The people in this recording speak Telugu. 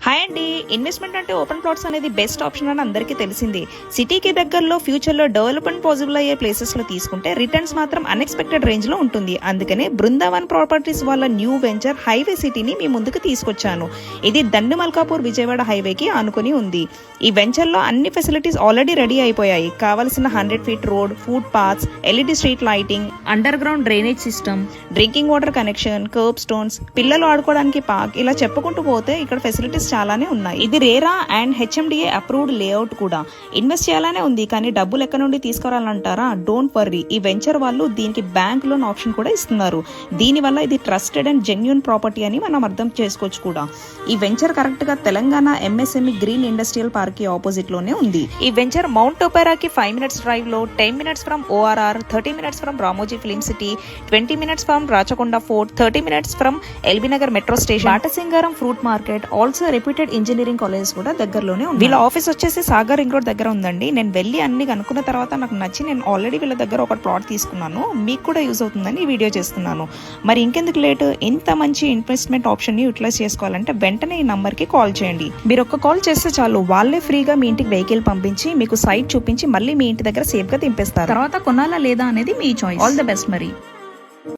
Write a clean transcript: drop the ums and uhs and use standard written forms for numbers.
హాయ్ అండి. ఇన్వెస్ట్మెంట్ అంటే ఓపెన్ ప్లాట్స్ అనేది బెస్ట్ ఆప్షన్ అని అందరికీ తెలిసింది. సిటీకి దగ్గరలో ఫ్యూచర్లో డెవలప్మెంట్ పాసిబుల్ అయ్యే ప్లేసెస్లో తీసుకుంటే రిటర్న్స్ మాత్రం అన్ఎక్స్పెక్టెడ్ రేంజ్లో ఉంటుంది. అందుకనే బృందావన్ ప్రాపర్టీస్ వాళ్ళ న్యూ వెంచర్ హైవే సిటీని మీ ముందుకు తీసుకొచ్చాను. ఇది దండు మల్కాపూర్ విజయవాడ హైవేకి ఆనుకుని ఉంది. ఈ వెంచర్లో అన్ని ఫెసిలిటీస్ ఆల్రెడీ రెడీ అయిపోయాయి. కావాల్సిన 100 feet road, foot paths, LED street lighting, under ground drainage system, drinking water connection, curb stones, పిల్లలు ఆడుకోవడానికి పార్క్, ఇలా చెప్పుకుంటూ పోతే ఇక్కడ ఫెసిలిటీస్ చాలానే ఉన్నాయి. ఇది RERA and HMDA approved layout కూడా. ఇన్వెస్ట్ చేయాలనే ఉంది, కానీ డబ్బులు ఎక్కడ నుండి తీసుకురావాలంటారా? డోంట్ వర్రీ, ఈ వెంచర్ వాళ్ళు దీనికి బ్యాంక్ లోన్ ఆప్షన్ కూడా ఇస్తున్నారు. దీనివల్ల ఇది ట్రస్టెడ్ అండ్ జెన్యూన్ ప్రాపర్టీ అని మనం అర్థం చేసుకోవచ్చు కూడా. ఈ వెంచర్ కరెక్ట్ గా Telangana MSME green industrial park కి ఆపోజిట్ లోనే ఉంది. ఈ వెంచర్ మౌంట్ ఒపెరాకి 5 minutes డ్రైవ్ లో, 10 minutes from ORR, 30 minutes from Ramoji film city, 20 minutes from Rachakonda fort, 30 minutes from LB Nagar metro station, Batasingaram fruit market, also reputed engineering college కూడా దగ్గరలోనే ఉంది. వీళ్ళ ఆఫీస్ వచ్చేసి సాగర్ రింగ్ రోడ్ దగ్గర ఉందండి. నేను వెళ్ళి అన్ని కనుక్కున్న తర్వాత నాకు నచ్చి నేను ఆల్రెడీ వీళ్ళ దగ్గర ఒక ప్లాట్ తీసుకున్నాను. మీకు కూడా యూజ్ అవుతుందని ఈ వీడియో చేస్తున్నాను. మరి ఇంకెందుకు లేట్, ఇంత మంచి ఇన్వెస్ట్మెంట్ ఆప్షన్ ని యూటిలైజ్ చేసుకోవాలంటే వెంటనే ఈ నంబర్ కి కాల్ చేయండి. మీరు ఒక్క కాల్ చేస్తే చాలు, వాళ్ళే ఫ్రీగా మీ ఇంటికి వెహికల్ పంపించి మీకు సైట్ చూపించి మళ్ళీ మీ ఇంటి దగ్గర సేఫ్ గా దింపేస్తారు. తర్వాత కొనాలా లేదా అనేది మీ చాయిస్. ఆల్ ద బెస్ట్ మరి.